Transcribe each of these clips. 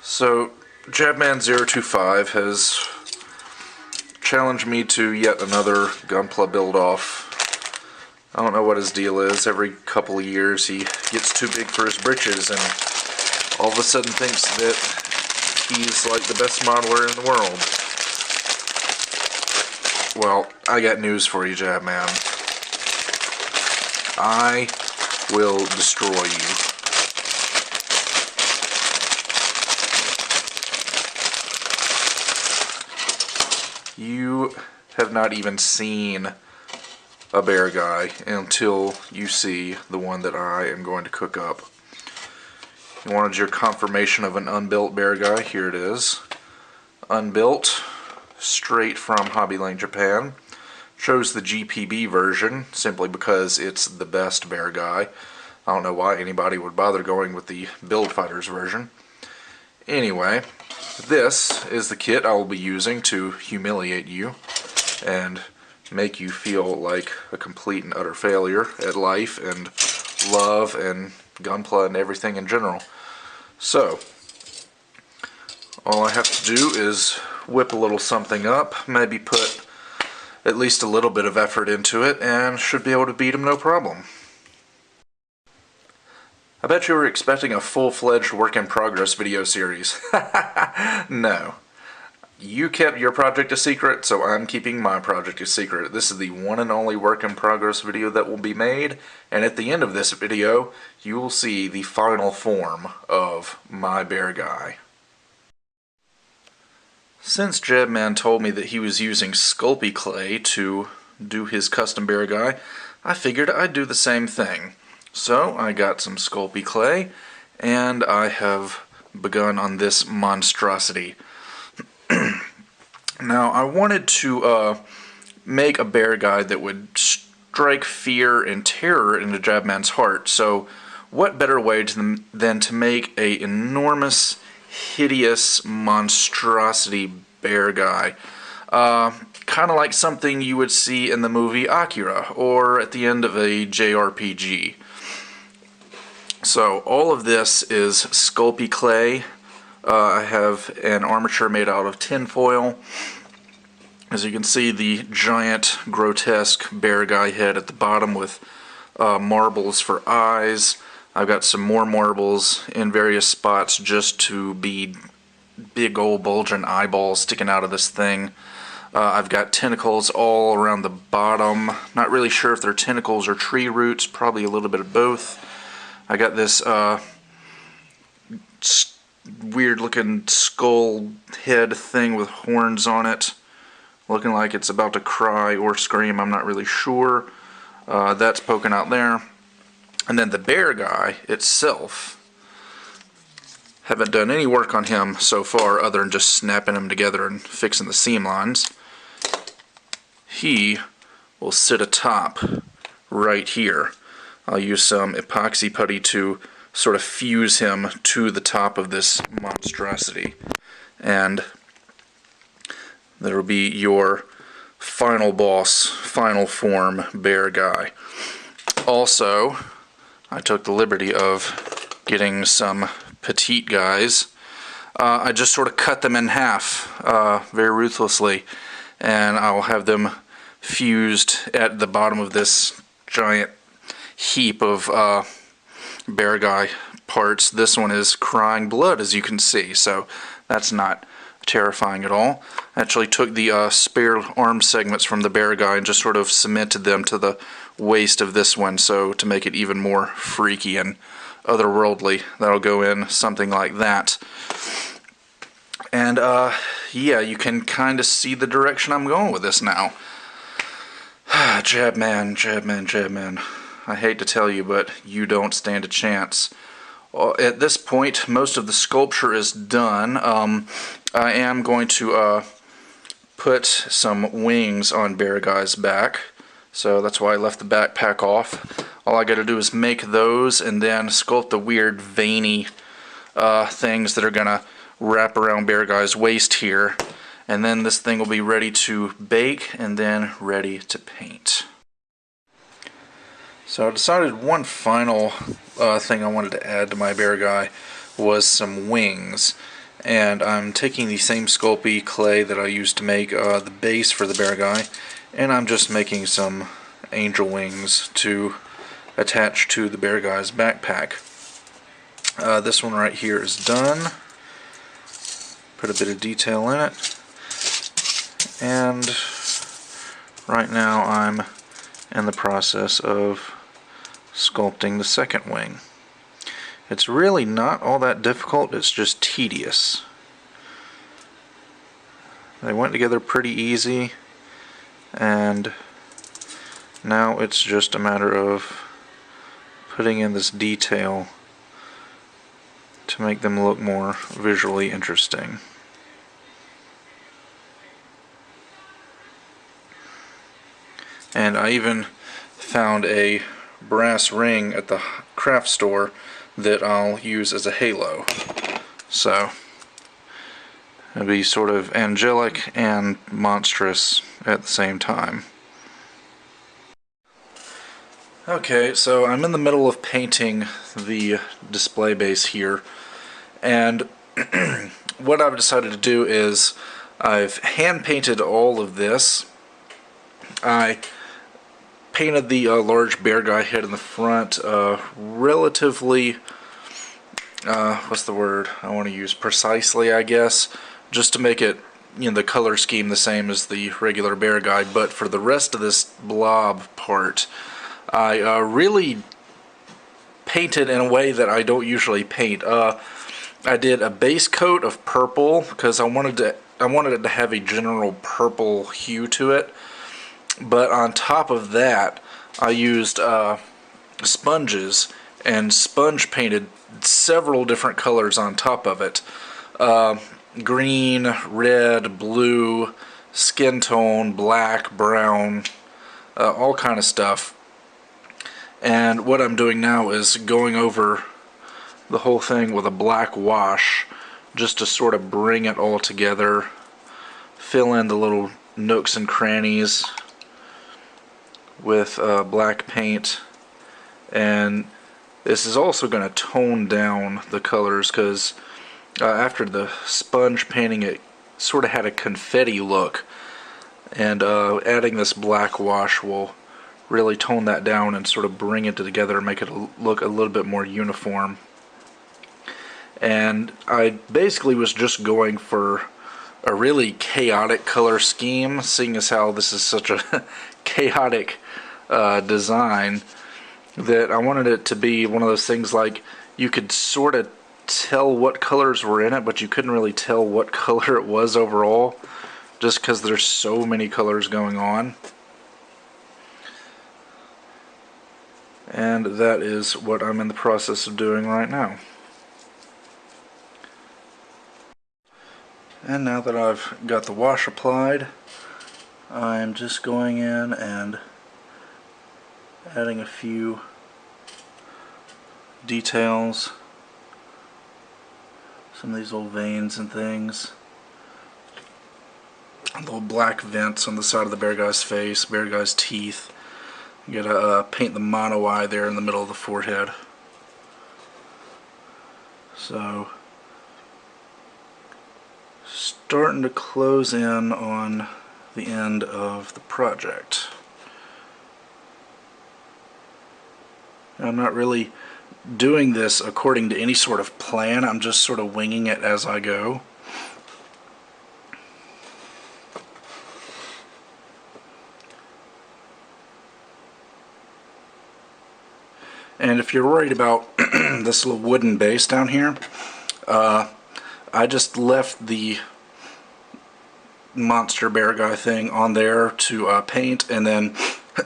So, Jabman025 has challenged me to yet another Gunpla build-off. I don't know what his deal is. Every couple of years he gets too big for his britches and all of a sudden thinks that he's like the best modeler in the world. Well, I got news for you, Jabman. I will destroy you. You have not even seen a Beargguy until you see the one that I am going to cook up. You wanted your confirmation of an unbuilt Beargguy. Here it is. Unbuilt, straight from Hobby Lane, Japan. Chose the GPB version simply because it's the best Beargguy. I don't know why anybody would bother going with the Build Fighters version. Anyway, this is the kit I will be using to humiliate you and make you feel like a complete and utter failure at life and love and Gunpla and everything in general. So, all I have to do is whip a little something up, maybe put at least a little bit of effort into it, and should be able to beat him no problem. I bet you were expecting a full-fledged work-in-progress video series. No. You kept your project a secret, so I'm keeping my project a secret. This is the one and only work-in-progress video that will be made, and at the end of this video, you will see the final form of my Beargguy. Since Jabman told me that he was using Sculpting clay to do his custom Beargguy, I figured I'd do the same thing. So I got some Sculpting clay, and I have begun on this monstrosity. Now, I wanted to make a Beargguy that would strike fear and terror into Jabman's heart. So, what better way than to make an enormous, hideous monstrosity Beargguy? Kind of like something you would see in the movie Akira, or at the end of a JRPG. So, all of this is Sculpting clay. I have an armature made out of tin foil. As you can see, the giant, grotesque Beargguy head at the bottom with marbles for eyes. I've got some more marbles in various spots just to be big old bulging eyeballs sticking out of this thing. I've got tentacles all around the bottom. Not really sure if they're tentacles or tree roots, probably a little bit of both. I got this weird looking skull head thing with horns on it, looking like it's about to cry or scream. I'm not really sure. That's poking out there. And then the Beargguy itself, haven't done any work on him so far other than just snapping him together and fixing the seam lines. He will sit atop right here. I'll use some epoxy putty to sort of fuse him to the top of this monstrosity. And there will be your final boss, final form Beargguy. Also, I took the liberty of getting some petit'gguys. I just sort of cut them in half very ruthlessly, and I'll have them fused at the bottom of this giant heap of Beargguy parts. This one is crying blood, as you can see, so that's not terrifying at all. I actually took the spare arm segments from the Beargguy and just sort of cemented them to the waist of this one, so to make it even more freaky and otherworldly. That'll go in something like that. And yeah, you can kind of see the direction I'm going with this now. Jabman. I hate to tell you, but you don't stand a chance. At this point, most of the sculpture is done. I am going to put some wings on Beargguy's back, so that's why I left the backpack off. All I got to do is make those and then sculpt the weird veiny things that are going to wrap around Beargguy's waist here, and then this thing will be ready to bake and then ready to paint. So I decided one final thing I wanted to add to my Beargguy was some wings. And I'm taking the same Sculpting clay that I used to make the base for the Beargguy, and I'm just making some angel wings to attach to the Beargguy's backpack. This one right here is done. Put a bit of detail in it. And right now I'm in the process of sculpting the second wing. It's really not all that difficult, it's just tedious. They went together pretty easy, and now it's just a matter of putting in this detail to make them look more visually interesting. And I even found a brass ring at the craft store that I'll use as a halo. So it'll be sort of angelic and monstrous at the same time. Okay, so I'm in the middle of painting the display base here, and what I've decided to do is I've hand painted all of this. I painted the large Beargguy head in the front relatively, what's the word I want to use, precisely, I guess, just to make it, you know, the color scheme the same as the regular Beargguy. But for the rest of this blob part, I really painted in a way that I don't usually paint. I did a base coat of purple because I wanted it to have a general purple hue to it. But on top of that, I used sponges and sponge painted several different colors on top of it. Green, red, blue, skin tone, black, brown, all kind of stuff. And what I'm doing now is going over the whole thing with a black wash just to sort of bring it all together, fill in the little nooks and crannies with black paint. And this is also going to tone down the colors because after the sponge painting it sort of had a confetti look, and adding this black wash will really tone that down and sort of bring it together and make it look a little bit more uniform. And I basically was just going for a really chaotic color scheme, seeing as how this is such a chaotic design, that I wanted it to be one of those things like you could sort of tell what colors were in it, but you couldn't really tell what color it was overall, just because there's so many colors going on. And that is what I'm in the process of doing right now. And now that I've got the wash applied, I'm just going in and adding a few details, some of these little veins and things, little black vents on the side of the Beargguy's face, Beargguy's teeth. You gotta paint the mono eye there in the middle of the forehead. So, starting to close in on the end of the project. I'm not really doing this according to any sort of plan, I'm just sort of winging it as I go. And if you're worried about this little wooden base down here, I just left the monster Beargguy thing on there to paint, and then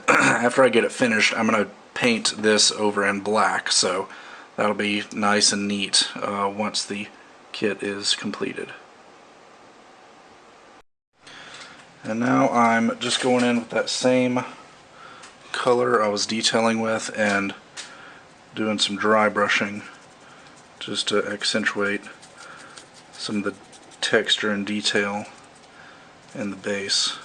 after I get it finished, I'm going to paint this over in black, so that'll be nice and neat once the kit is completed. And now I'm just going in with that same color I was detailing with and doing some dry brushing just to accentuate some of the texture and detail in the base.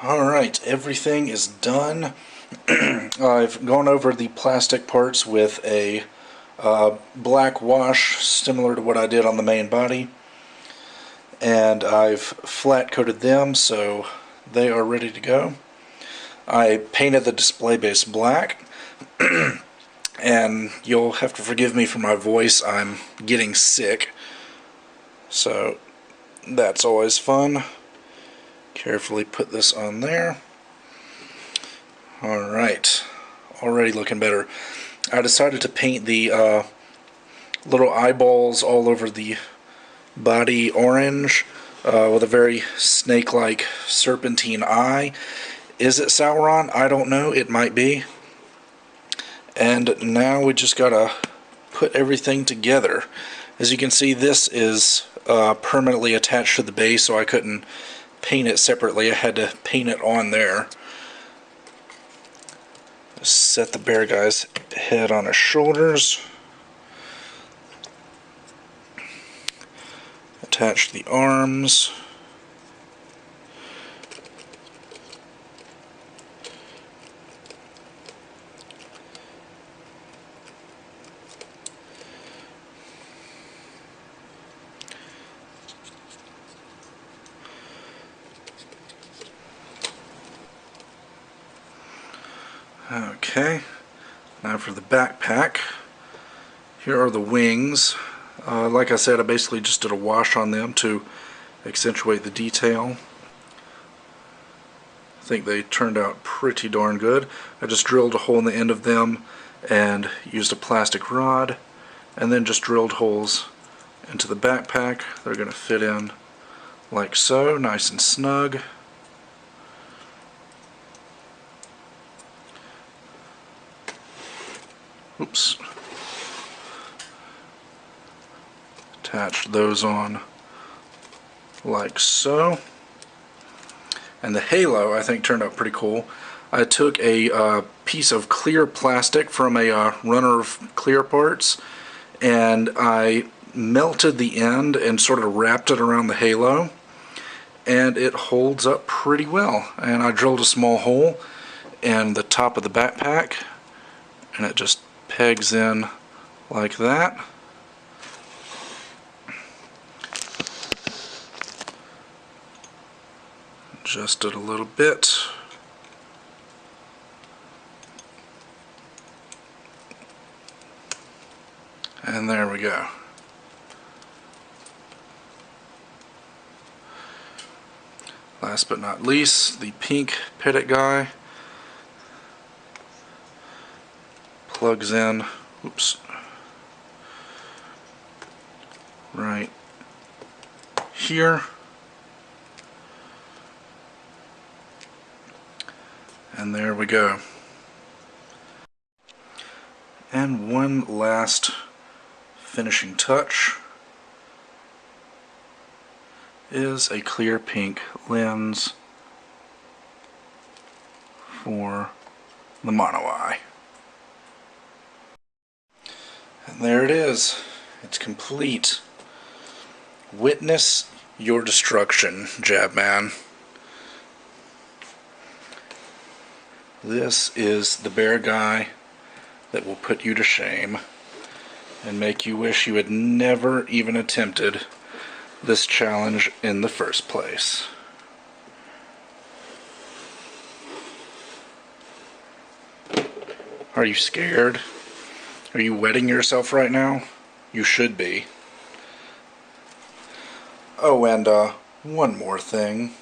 Alright, everything is done. I've gone over the plastic parts with a black wash similar to what I did on the main body, and I've flat coated them so they are ready to go. I painted the display base black, and you'll have to forgive me for my voice. I'm getting sick, so that's always fun. Carefully put this on there. Alright, already looking better. I decided to paint the little eyeballs all over the body orange with a very snake-like serpentine eye. Is it Sauron? I don't know. It might be. And now we just gotta put everything together. As you can see, this is permanently attached to the base, so I couldn't paint it separately. I had to paint it on there. Set the Beargguy's head on his shoulders. Attach the arms. Okay, now for the backpack. Here are the wings. Like I said, I basically just did a wash on them to accentuate the detail. I think they turned out pretty darn good. I just drilled a hole in the end of them and used a plastic rod, and then just drilled holes into the backpack. They're going to fit in like so, nice and snug. Oops. Attach those on like so. And the halo, I think, turned out pretty cool. I took a piece of clear plastic from a runner of clear parts, and I melted the end and sort of wrapped it around the halo, and it holds up pretty well. And I drilled a small hole in the top of the backpack, and it just pegs in like that. Adjust it a little bit. And there we go. Last but not least, the pink petit'gguy plugs in, oops, right here. And there we go. And one last finishing touch is a clear pink lens for the mono eye. And there it is. It's complete. Witness your destruction, Jabman. This is the Beargguy that will put you to shame and make you wish you had never even attempted this challenge in the first place. Are you scared? Are you wetting yourself right now? You should be. Oh, and one more thing.